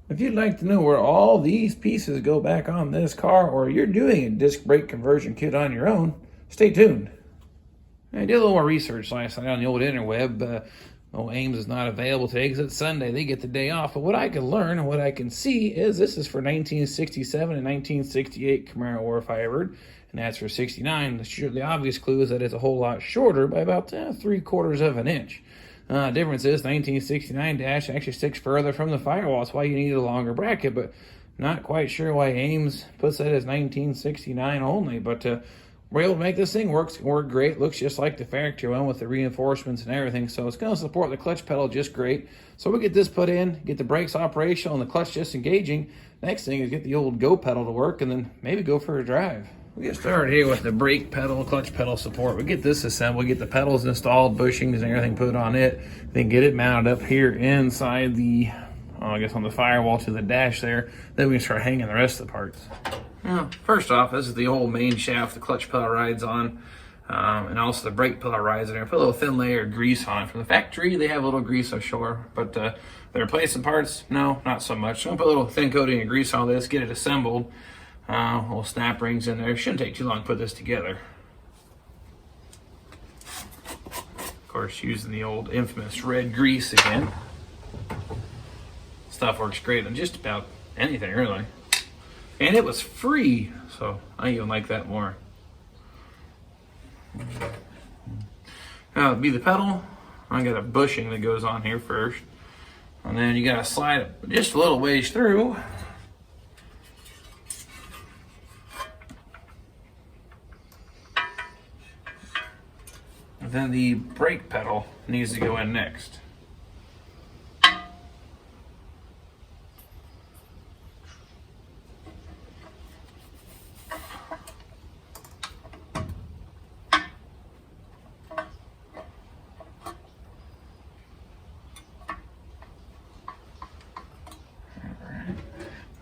If you'd like to know where all these pieces go back on this car, or you're doing a disc brake conversion kit on your own, stay tuned. I did a little more research last night on the old interweb. Ames is not available today because it's Sunday. They get the day off. But what I can learn and what I can see is this is for 1967 and 1968 Camaro or Firebird, and that's for 69. The obvious clue is that it's a whole lot shorter by about 3/4 of an inch. Difference is 1969 dash actually sticks further from the firewall. That's why you need a longer bracket, but not quite sure why Ames puts that as 1969 only. But we're able to make this thing work great. Looks just like the factory one with the reinforcements and everything. So it's going to support the clutch pedal just great. So we get this put in, get the brakes operational and the clutch just engaging. Next thing is get the old go pedal to work and then maybe go for a drive. We get started here with the brake pedal, clutch pedal support. We get this assembled, get the pedals installed, bushings and everything put on it, then get it mounted up here inside the, I guess on the firewall to the dash there. Then we can start hanging the rest of the parts. Now, first off, this is the old main shaft the clutch pedal rides on, and also the brake pedal rides in there. Put a little thin layer of grease on it. From the factory, they have a little grease, I'm sure, but the replacement parts, no, not so much. So I'm gonna put a little thin coating of grease on this, get it assembled. Little snap rings in there. Shouldn't take too long to put this together. Of course, using the old infamous red grease again. Stuff works great on just about anything, really. And it was free, so I even like that more. Now, it'll be the pedal. I got a bushing that goes on here first. And then you gotta slide it just a little ways through. Then the brake pedal needs to go in next.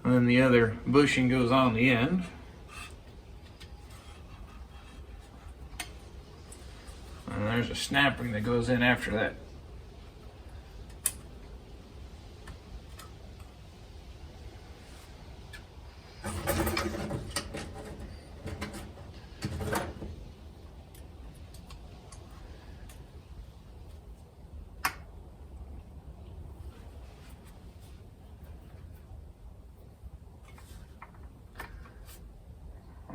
And then the other bushing goes on the end. And there's a snap ring that goes in after that.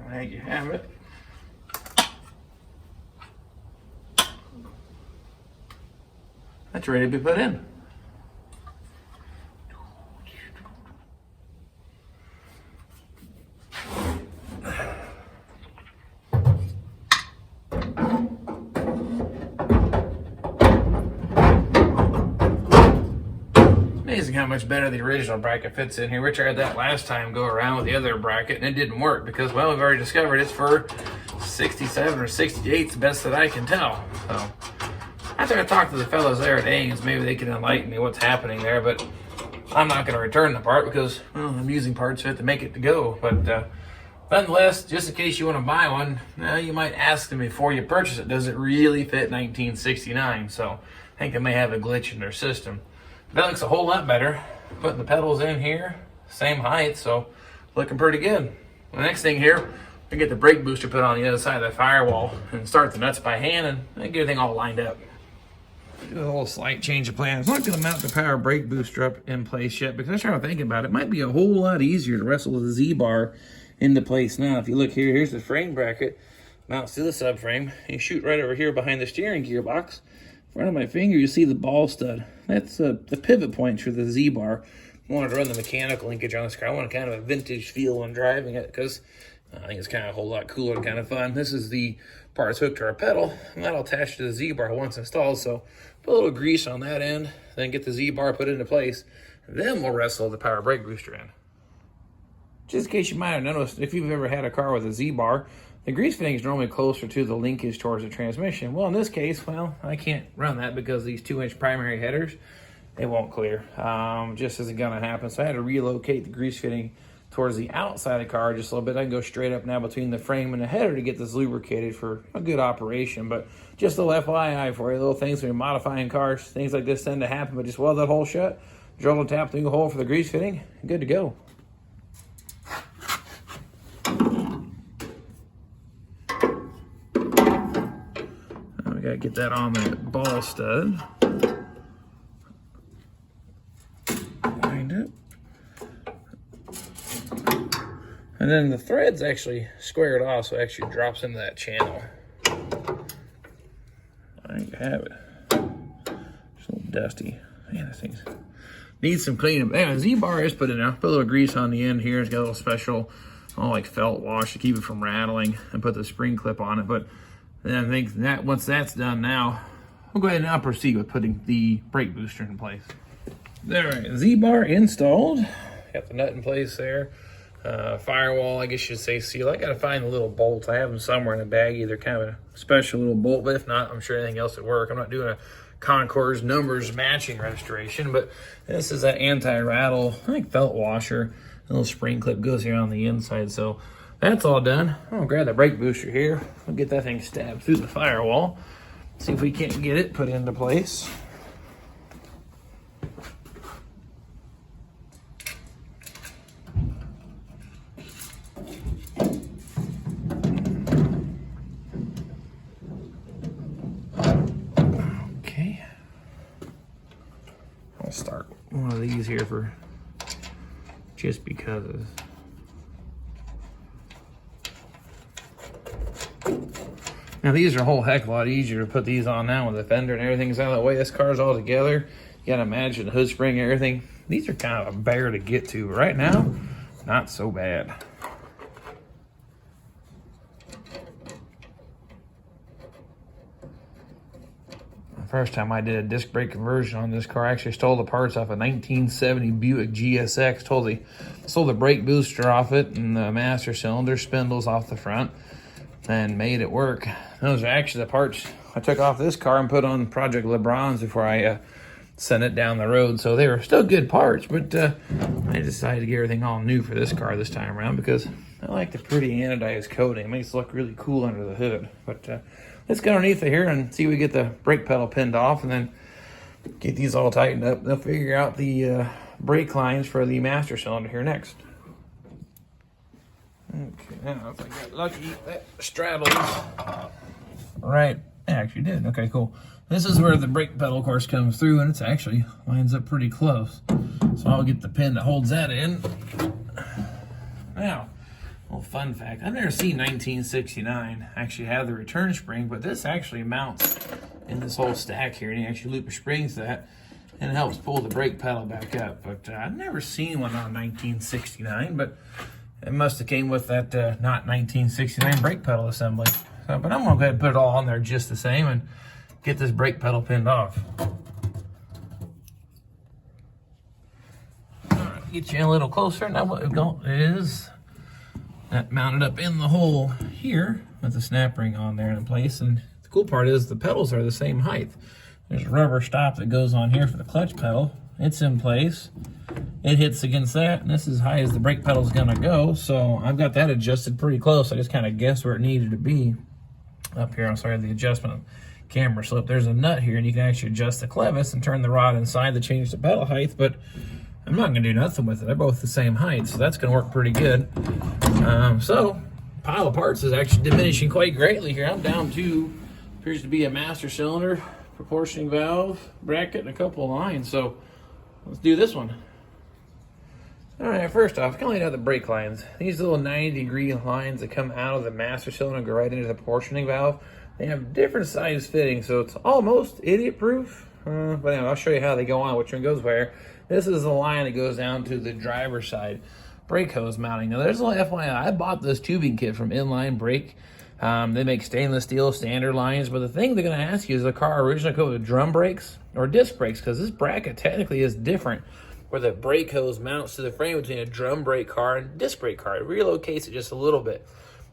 There you have it. That's ready to be put in. Amazing how much better the original bracket fits in here. We tried that last time go around with the other bracket and it didn't work because, well, we've already discovered it's for 67 or 68, the best that I can tell. So after I talked to the fellows there at Ames, maybe they can enlighten me what's happening there, but I'm not going to return the part because, well, I'm using parts of it to make it to go. But nonetheless, just in case you want to buy one, you might ask them before you purchase it, does it really fit 1969? So I think they may have a glitch in their system. That looks a whole lot better. Putting the pedals in here, same height, so looking pretty good. The next thing here, we get the brake booster put on the other side of the firewall and start the nuts by hand and get everything all lined up. Do a little slight change of plans. I'm not going to mount the power brake booster up in place yet because I started thinking about it. It might be a whole lot easier to wrestle the Z-bar into place now. If you look here, here's the frame bracket, mounts to the subframe. You shoot right over here behind the steering gearbox. In front of my finger, you see the ball stud. That's the pivot point for the Z-bar. I wanted to run the mechanical linkage on this car. I want kind of a vintage feel when driving it because I think it's kind of a whole lot cooler and kind of fun. This is the part that's hooked to our pedal, and that'll attach to the Z-bar once installed. So put a little grease on that end, then get the Z-bar put into place. Then we'll wrestle the power brake booster in. Just in case you might have noticed, if you've ever had a car with a Z-bar, the grease fitting is normally closer to the linkage towards the transmission. Well, in this case, well, I can't run that because these 2-inch primary headers, they won't clear. Just isn't gonna happen. So I had to relocate the grease fitting towards the outside of the car just a little bit. I can go straight up now between the frame and the header to get this lubricated for a good operation. But just a little FYI for you, little things when you're modifying cars, things like this tend to happen, but just weld that hole shut. drill and tap through the hole for the grease fitting. Good to go. Now we gotta get that on the ball stud. Wind it. And then the thread's actually squared off, so it actually drops into that channel. There you have it. It's a little dusty. Man, this thing needs some cleanup. Anyway, Z-bar is put in there. Put a little grease on the end here. It's got a little special, like felt wash to keep it from rattling, and put the spring clip on it. But then I think that once that's done now, we'll go ahead and now proceed with putting the brake booster in place. All right, Z-bar installed. Got the nut in place there. Firewall, I guess you should say seal. I gotta find the little bolts. I have them somewhere in the baggie. They're kind of a special little bolt, but if not, I'm sure anything else would work. I'm not doing a Concours numbers matching restoration, but this is that anti-rattle, I think felt washer. A little spring clip goes here on the inside, so that's all done. I'm gonna grab the brake booster here. I'll get that thing stabbed through the firewall. See if we can't get it put into place. Start one of these here for just because. Now these are a whole heck of a lot easier to put these on now with the fender and everything's out of the way. This car's all together. You gotta imagine the hood spring and everything. These are kind of a bear to get to. Right now, not so bad. First time I did a disc brake conversion on this car, I actually stole the parts off a 1970 Buick GSX. Stole the brake booster off it and the master cylinder spindles off the front and made it work. Those are actually the parts I took off this car and put on Project LeBron's before I sent it down the road. So they were still good parts, but I decided to get everything all new for this car this time around because I like the pretty anodized coating. It makes it look really cool under the hood. But let's get underneath it here and see if we get the brake pedal pinned off and then get these all tightened up. They'll figure out the brake lines for the master cylinder here next. Okay, now if I got lucky, that straddles. Right, it actually did. Okay, cool. This is where the brake pedal, of course, comes through, and it's actually lines up pretty close. So I'll get the pin that holds that in. Now, little fun fact, I've never seen 1969 actually have the return spring, but this actually mounts in this whole stack here, and you actually loop the springs to that, and it helps pull the brake pedal back up. But I've never seen one on 1969, but it must have came with that not 1969 brake pedal assembly. So, but I'm gonna go ahead and put it all on there just the same and get this brake pedal pinned off. All right, get you a little closer. Now what we've got is that mounted up in the hole here with the snap ring on there in place. And the cool part is the pedals are the same height. There's a rubber stop that goes on here for the clutch pedal. It's in place. It hits against that, and this is as high as the brake pedal is gonna go. So I've got that adjusted pretty close. I just kind of guessed where it needed to be up here. I'm sorry, the adjustment camera slip. There's a nut here, and you can actually adjust the clevis and turn the rod inside to change the pedal height, but I'm not gonna do nothing with it. They're both the same height, so that's gonna work pretty good. So pile of parts is actually diminishing quite greatly here. I'm down to, appears to be a master cylinder, proportioning valve, bracket, and a couple of lines. So let's do this one. All right, first off, kind of laid out the brake lines. These little 90-degree lines that come out of the master cylinder and go right into the proportioning valve. They have different size fittings, so it's almost idiot-proof. But anyway, I'll show you how they go on, which one goes where. This is the line that goes down to the driver's side brake hose mounting. Now, there's a little FYI. I bought this tubing kit from Inline Brake. They make stainless steel standard lines, but the thing they're going to ask you is the car originally come with drum brakes or disc brakes, because this bracket technically is different, where the brake hose mounts to the frame between a drum brake car and disc brake car. It relocates it just a little bit.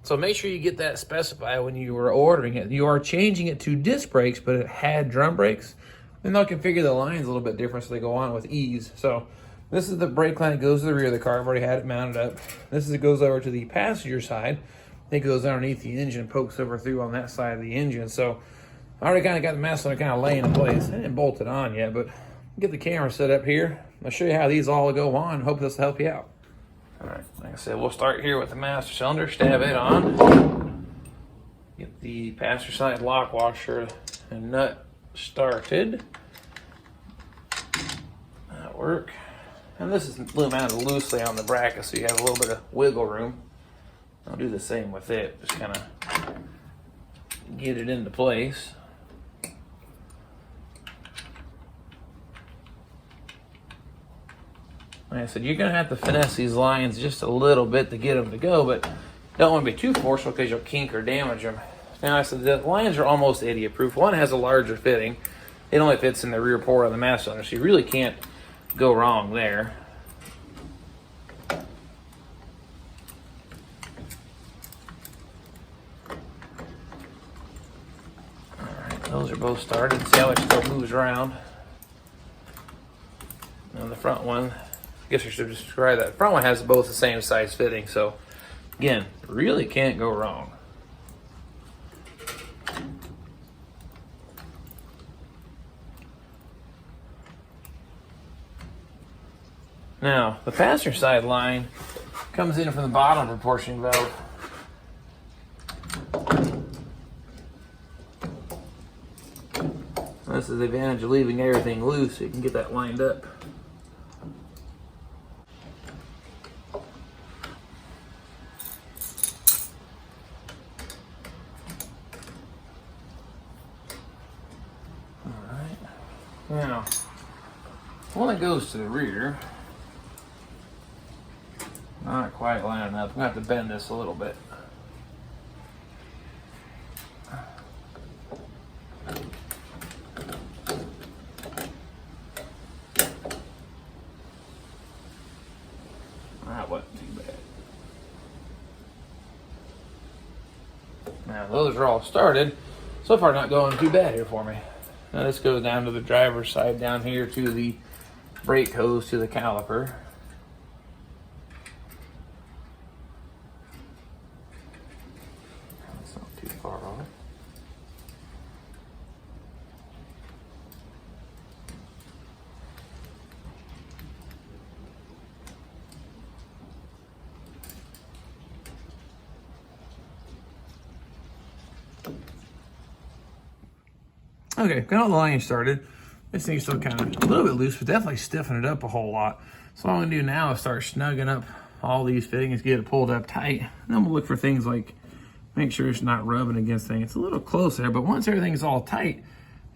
So make sure you get that specified when you were ordering it. You are changing it to disc brakes, but it had drum brakes. Then they'll configure the lines a little bit different so they go on with ease. So this is the brake line that goes to the rear of the car. I've already had it mounted up. This is it goes over to the passenger side. It goes underneath the engine, pokes over through on that side of the engine. So I already kind of got the master cylinder kind of laying in place. I didn't bolt it on yet, but get the camera set up here. I'll show you how these all go on. Hope this will help you out. All right, like I said, we'll start here with the master cylinder, stab it on. Get the passenger side lock washer and nut started. That'll work. And this is mounted loosely on the bracket, so you have a little bit of wiggle room. I'll do the same with it, just kind of get it into place. Like I said, you're going to have to finesse these lines just a little bit to get them to go, but don't want to be too forceful because you'll kink or damage them. Now, I said the lines are almost idiot-proof. One has a larger fitting. It only fits in the rear port of the master cylinder, so you really can't go wrong there. Alright, those are both started. See how it still moves around. And the front one, I guess I should describe that. The front one has both the same size fitting, so again, really can't go wrong. Now, the passenger side line comes in from the bottom of the proportioning valve. This is the advantage of leaving everything loose so you can get that lined up. Alright. Now, one that goes to the rear, not quite lining up. I'm going to have to bend this a little bit. That wasn't too bad. Now those are all started. So far not going too bad here for me. Now this goes down to the driver's side down here to the brake hose to the caliper. That's not too far off. Okay, got all the lines started. This thing's still kind of a little bit loose, but definitely stiffen it up a whole lot. So what I'm gonna do now is start snugging up all these fittings, get it pulled up tight. And then we'll look for things like, make sure it's not rubbing against things. It's a little close there, but once everything's all tight,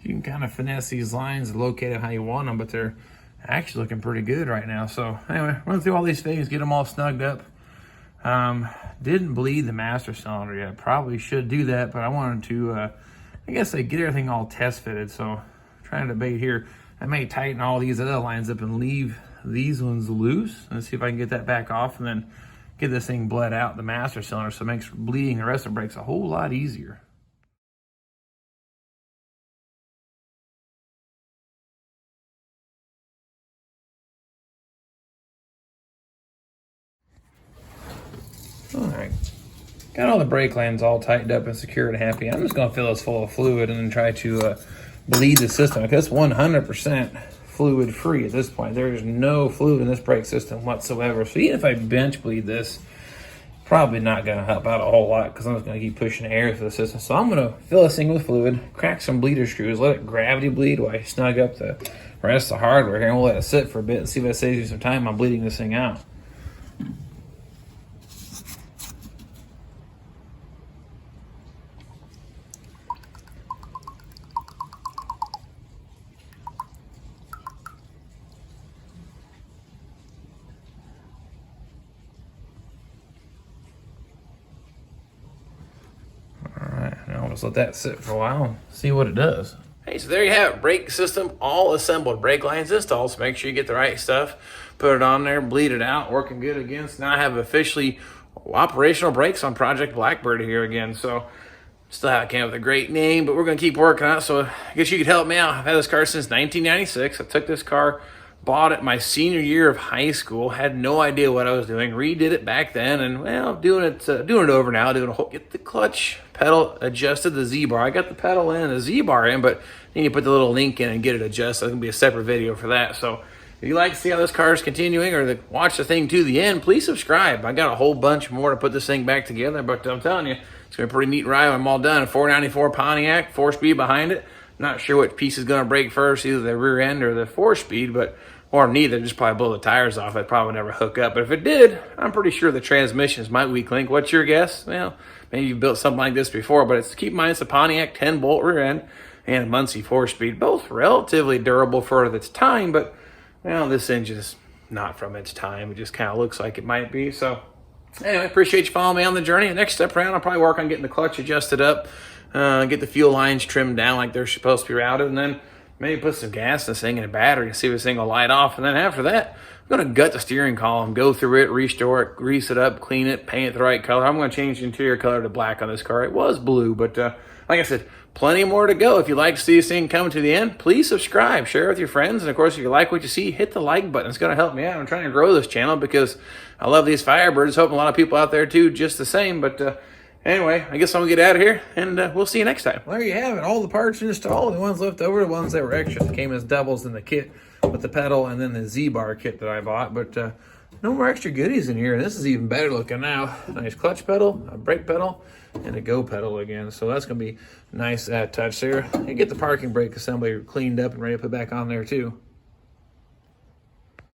you can kind of finesse these lines and locate them how you want them, but they're actually looking pretty good right now. So anyway, run through all these fittings, get them all snugged up. Didn't bleed the master cylinder yet. Probably should do that, but I wanted to, I guess they get everything all test fitted. So I'm trying to debate here. I may tighten all these other lines up and leave these ones loose. Let's see if I can get that back off and then get this thing bled out the master cylinder so it makes bleeding the rest of the brakes a whole lot easier. All right, got all the brake lines all tightened up and secured and happy. I'm just gonna fill this full of fluid and then try to bleed the system, because it's 100% fluid free at this point. There's no fluid in this brake system whatsoever. So even if I bench bleed this, probably not gonna help out a whole lot because I'm just gonna keep pushing air through the system. So I'm gonna fill this thing with fluid, crack some bleeder screws, let it gravity bleed while I snug up the rest of the hardware here, and we'll let it sit for a bit and see if that saves you some time on bleeding this thing out. Just let that sit for a while and see what it does. Hey, so there you have it. Brake system all assembled. Brake lines installed. So make sure you get the right stuff. Put it on there, bleed it out, working good again. So now I have officially operational brakes on Project Blackbird here again. So still haven't came up with a great name, but we're going to keep working on it. So I guess you could help me out. I've had this car since 1996. I took this car, bought it my senior year of high school, had no idea what I was doing, redid it back then, and well, doing it over now, get the clutch pedal adjusted, the Z-bar. I got the pedal in and the Z-bar in, but then you put the little link in and get it adjusted. There's gonna be a separate video for that. So If you like to see how this car is continuing or watch the thing to the end, please subscribe. I got a whole bunch more to put this thing back together, but I'm telling you, it's going to be a pretty neat ride when I'm all done. A 494 Pontiac, 4-speed behind it. Not sure what piece is going to break first, either the rear end or the 4-speed, or neither. Just probably blow the tires off. It probably never hook up. But if it did, I'm pretty sure the transmissions might weak link. What's your guess? Well, maybe you've built something like this before, but keep in mind it's a Pontiac 10-bolt rear end and a Muncie 4-speed, both relatively durable for its time, but well, this engine is not from its time. It just kind of looks like it might be. So anyway, appreciate you following me on the journey. Next step around, I'll probably work on getting the clutch adjusted up, get the fuel lines trimmed down like they're supposed to be routed, and then maybe put some gas in this thing and a battery and see if this thing will light off. And then after that, I'm going to gut the steering column, go through it, restore it, grease it up, clean it, paint it the right color. I'm going to change the interior color to black on this car. It was blue, but like I said, plenty more to go. If you'd like to see this thing come to the end, please subscribe, share it with your friends. And of course, if you like what you see, hit the like button. It's going to help me out. I'm trying to grow this channel because I love these Firebirds. Hoping a lot of people out there too, just the same. But anyway, I guess I'm going to get out of here, and we'll see you next time. Well, there you have it. All the parts installed. The ones left over, the ones that were extras, came as doubles in the kit with the pedal and then the Z-bar kit that I bought. But no more extra goodies in here. This is even better looking now. Nice clutch pedal, a brake pedal, and a go pedal again. So that's going to be nice touch there. And get the parking brake assembly cleaned up and ready to put back on there too.